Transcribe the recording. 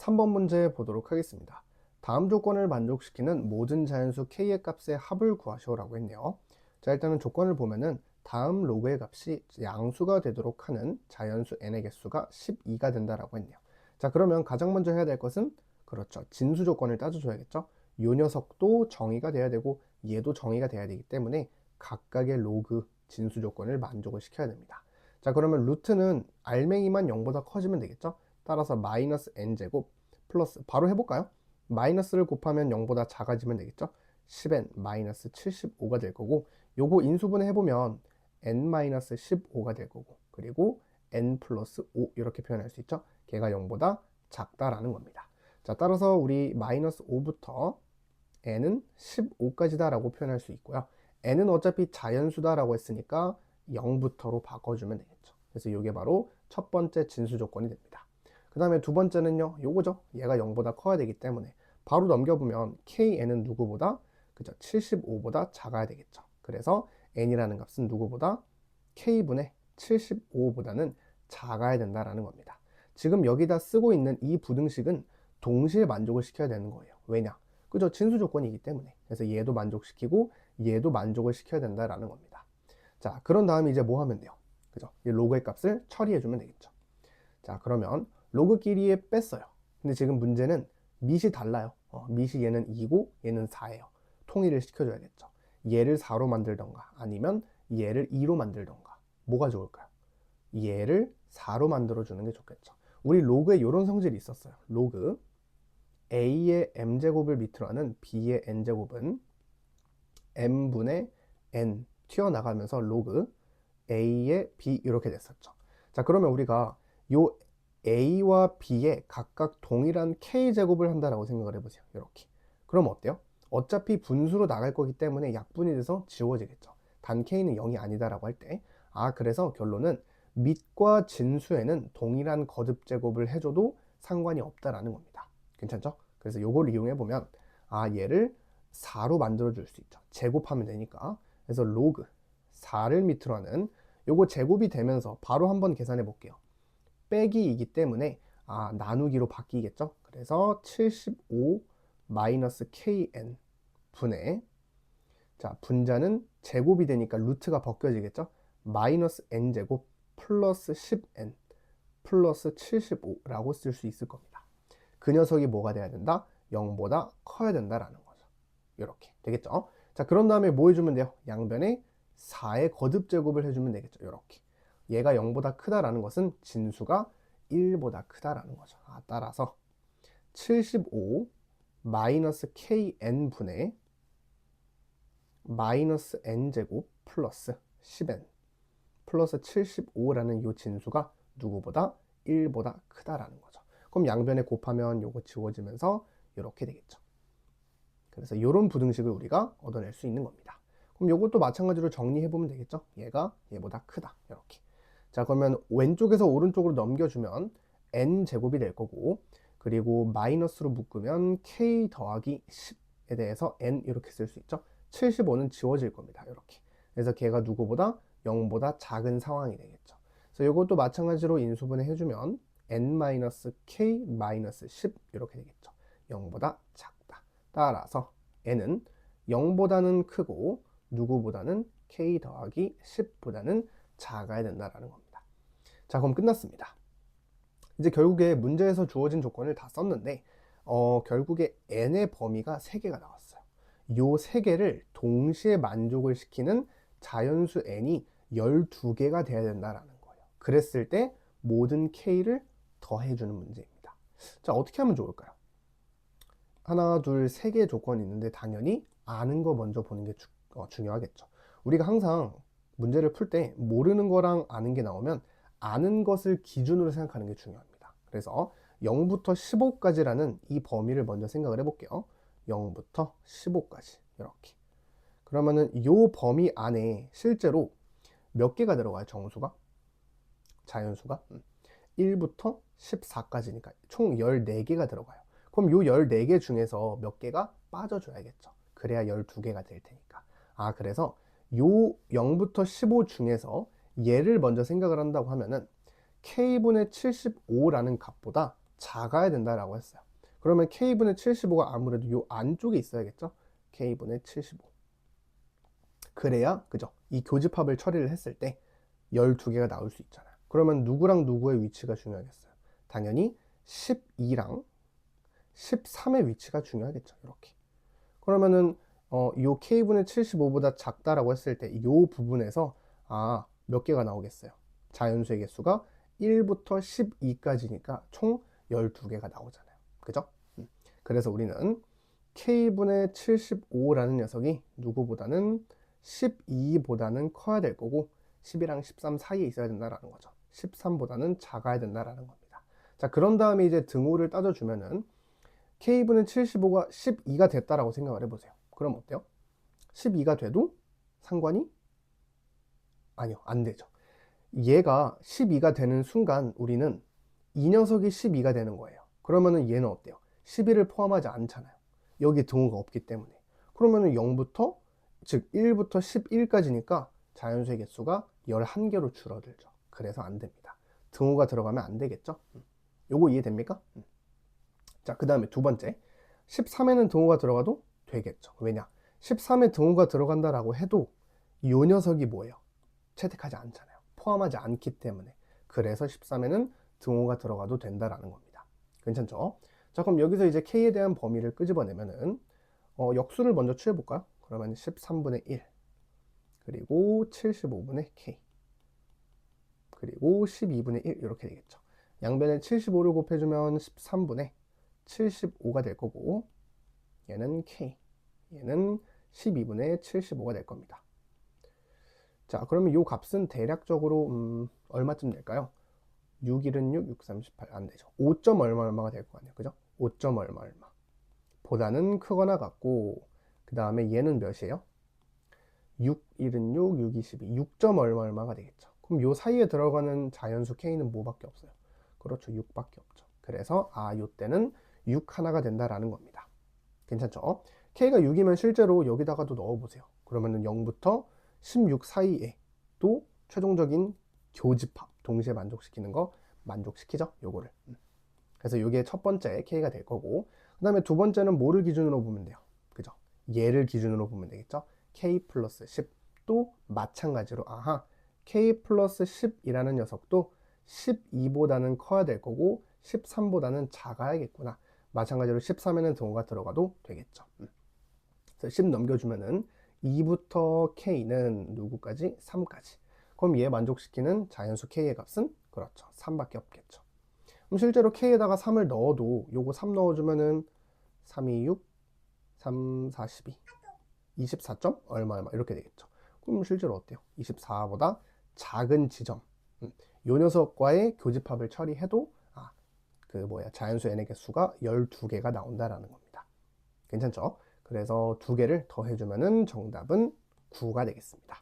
3번 문제 보도록 하겠습니다. 다음 조건을 만족시키는 모든 자연수 k의 값의 합을 구하시오라고 했네요. 자, 일단은 조건을 보면은 다음 로그의 값이 양수가 되도록 하는 자연수 n의 개수가 12가 된다라고 했네요. 자, 그러면 가장 먼저 해야 될 것은 그렇죠. 진수 조건을 따져줘야겠죠. 요 녀석도 정의가 돼야 되고 얘도 정의가 돼야 되기 때문에 각각의 로그 진수 조건을 만족을 시켜야 됩니다. 자, 그러면 루트는 알맹이만 0보다 커지면 되겠죠. 따라서 마이너스 n제곱 플러스 바로 해볼까요? 마이너스를 곱하면 0보다 작아지면 되겠죠. 10n 마이너스 75가 될 거고, 요거 인수분해 해보면 n-15가 될 거고, 그리고 n 플러스 5 이렇게 표현할 수 있죠. 걔가 0보다 작다라는 겁니다. 자, 따라서 우리 마이너스 5부터 n은 15까지다 라고 표현할 수 있고요. n은 어차피 자연수다 라고 했으니까 0부터로 바꿔주면 되겠죠. 그래서 이게 바로 첫 번째 진수 조건이 됩니다. 그 다음에 두 번째는요, 요거죠. 얘가 0보다 커야 되기 때문에 바로 넘겨보면 kn은 누구보다, 그죠? 75보다 작아야 되겠죠. 그래서 n이라는 값은 누구보다 k분의 75보다는 작아야 된다라는 겁니다. 지금 여기다 쓰고 있는 이 부등식은 동시에 만족을 시켜야 되는 거예요. 왜냐? 그죠? 진수 조건이기 때문에. 그래서 얘도 만족시키고 얘도 만족을 시켜야 된다라는 겁니다. 자, 그런 다음에 이제 뭐 하면 돼요? 그죠? 이 로그의 값을 처리해주면 되겠죠. 자, 그러면 로그끼리에 뺐어요. 근데 지금 문제는 밑이 달라요. 밑이 얘는 2고 얘는 4예요. 통일을 시켜줘야겠죠. 얘를 4로 만들던가 아니면 얘를 2로 만들던가 뭐가 좋을까요? 얘를 4로 만들어주는 게 좋겠죠. 우리 로그에 이런 성질이 있었어요. 로그 a의 m제곱을 밑으로 하는 b의 n제곱은 m분의 n 튀어나가면서 로그 a의 b 이렇게 됐었죠. 자, 그러면 우리가 요 a와 b에 각각 동일한 k제곱을 한다라고 생각을 해보세요. 이렇게. 그럼 어때요? 어차피 분수로 나갈 거기 때문에 약분이 돼서 지워지겠죠. 단 k는 0이 아니다라고 할 때. 아, 그래서 결론은 밑과 진수에는 동일한 거듭제곱을 해줘도 상관이 없다라는 겁니다. 괜찮죠? 그래서 요걸 이용해 보면 얘를 4로 만들어 줄 수 있죠. 제곱하면 되니까. 그래서 로그 4를 밑으로 하는 요거 제곱이 되면서 바로 한번 계산해 볼게요. 빼기이기 때문에 나누기로 바뀌겠죠. 그래서 75 마이너스 kn 분의, 자, 분자는 제곱이 되니까 루트가 벗겨지겠죠. 마이너스 n제곱 플러스 10n 플러스 75라고 쓸 수 있을 겁니다. 그 녀석이 뭐가 돼야 된다? 0보다 커야 된다라는 거죠. 이렇게 되겠죠. 자, 그런 다음에 뭐 해주면 돼요? 양변에 4의 거듭제곱을 해주면 되겠죠. 이렇게. 얘가 0보다 크다라는 것은 진수가 1보다 크다라는 거죠. 따라서 75 마이너스 kn 분의 마이너스 n제곱 플러스 10n 플러스 75라는 이 진수가 누구보다 1보다 크다라는 거죠. 그럼 양변에 곱하면 요거 지워지면서 이렇게 되겠죠. 그래서 이런 부등식을 우리가 얻어낼 수 있는 겁니다. 그럼 요것도 마찬가지로 정리해보면 되겠죠. 얘가 얘보다 크다. 이렇게. 자, 그러면 왼쪽에서 오른쪽으로 넘겨주면 n제곱이 될 거고, 그리고 마이너스로 묶으면 k 더하기 10에 대해서 n 이렇게 쓸 수 있죠. 75는 지워질 겁니다. 이렇게. 그래서 걔가 누구보다 0보다 작은 상황이 되겠죠. 그래서 이것도 마찬가지로 인수분해 해주면 n-k-10 이렇게 되겠죠. 0보다 작다. 따라서 n은 0보다는 크고 누구보다는 k 더하기 10보다는 작아야 된다는 겁니다. 자, 그럼 끝났습니다. 이제 결국에 문제에서 주어진 조건을 다 썼는데 결국에 n의 범위가 3개가 나왔어요. 요 3개를 동시에 만족을 시키는 자연수 n이 12개가 돼야 된다는 거예요. 그랬을 때 모든 k를 더해주는 문제입니다. 자, 어떻게 하면 좋을까요? 하나, 둘, 3개의 조건이 있는데 당연히 아는 거 먼저 보는 게 중요하겠죠. 우리가 항상 문제를 풀 때 모르는 거랑 아는 게 나오면 아는 것을 기준으로 생각하는 게 중요합니다. 그래서 0부터 15까지라는 이 범위를 먼저 생각을 해볼게요. 0부터 15까지 이렇게. 그러면은 이 범위 안에 실제로 몇 개가 들어가요? 정수가? 자연수가? 1부터 14까지니까 총 14개가 들어가요. 그럼 요 14개 중에서 몇 개가 빠져줘야겠죠. 그래야 12개가 될 테니까. 그래서 요 0부터 15 중에서 얘를 먼저 생각을 한다고 하면은 k분의 75라는 값보다 작아야 된다라고 했어요. 그러면 K분의 75가 아무래도 요 안쪽에 있어야겠죠? K분의 75. 그래야, 그죠? 이 교집합을 처리를 했을 때 12개가 나올 수 있잖아요. 그러면 누구랑 누구의 위치가 중요하겠어요? 당연히 12랑 13의 위치가 중요하겠죠. 이렇게. 그러면은 요 K분의 75보다 작다라고 했을 때 이 부분에서 몇 개가 나오겠어요? 자연수의 개수가 1부터 12까지니까 총 12개가 나오잖아요. 그죠? 그래서 우리는 K분의 75라는 녀석이 누구보다는 12보다는 커야 될 거고 10이랑 13 사이에 있어야 된다라는 거죠. 13보다는 작아야 된다라는 겁니다. 자, 그런 다음에 이제 등호를 따져주면은 K분의 75가 12가 됐다라고 생각을 해보세요. 그럼 어때요? 12가 돼도 상관이? 아니요, 안 되죠. 얘가 12가 되는 순간 우리는 이 녀석이 12가 되는 거예요. 그러면은 얘는 어때요? 11을 포함하지 않잖아요. 여기 등호가 없기 때문에. 그러면은 0부터, 즉 1부터 11까지니까 자연수의 개수가 11개로 줄어들죠. 그래서 안 됩니다. 등호가 들어가면 안 되겠죠? 요거 이해됩니까? 자, 그 다음에 두 번째. 13에는 등호가 들어가도 되겠죠. 왜냐? 13에 등호가 들어간다라고 해도 이 녀석이 뭐예요? 채택하지 않잖아요. 포함하지 않기 때문에. 그래서 13에는 등호가 들어가도 된다라는 겁니다. 괜찮죠? 자, 그럼 여기서 이제 K에 대한 범위를 끄집어내면은 역수를 먼저 취해볼까요? 그러면 13분의 1 그리고 75분의 K 그리고 12분의 1 이렇게 되겠죠. 양변에 75를 곱해주면 13분의 75가 될 거고 얘는 K 얘는 12분의 75가 될 겁니다. 자, 그러면 이 값은 대략적으로 얼마쯤 될까요? 6, 1은 6, 6, 38 안 되죠. 5점 얼마 얼마가 될 거 아니에요. 그죠? 5점 얼마 얼마 보다는 크거나 같고 그 다음에 얘는 몇이에요? 6, 1은 6, 6, 22 6점 얼마 얼마가 되겠죠. 그럼 요 사이에 들어가는 자연수 K는 뭐밖에 없어요? 그렇죠. 6밖에 없죠. 그래서 요때는 6 하나가 된다라는 겁니다. 괜찮죠? K가 6이면 실제로 여기다가도 넣어보세요. 그러면은 0부터 16 사이에 또 최종적인 교집합 동시에 만족시키는 거 만족시키죠? 요거를. 그래서 이게 첫 번째 K가 될 거고 그 다음에 두 번째는 뭐를 기준으로 보면 돼요? 그죠? 얘를 기준으로 보면 되겠죠? K 플러스 10 또 마찬가지로 K 플러스 10이라는 녀석도 12보다는 커야 될 거고 13보다는 작아야겠구나. 마찬가지로 13에는 등호가 들어가도 되겠죠. 그래서 10 넘겨주면은 2부터 K는 누구까지? 3까지. 그럼 얘 만족시키는 자연수 K의 값은? 그렇죠. 3밖에 없겠죠. 그럼 실제로 K에다가 3을 넣어도 요거 3 넣어주면은 3, 2, 6, 3, 4, 12 24점? 얼마 얼마 이렇게 되겠죠. 그럼 실제로 어때요? 24보다 작은 지점 요 녀석과의 교집합을 처리해도 자연수 n의 개수가 12개가 나온다라는 겁니다. 괜찮죠? 그래서 두 개를 더해주면은 정답은 9가 되겠습니다.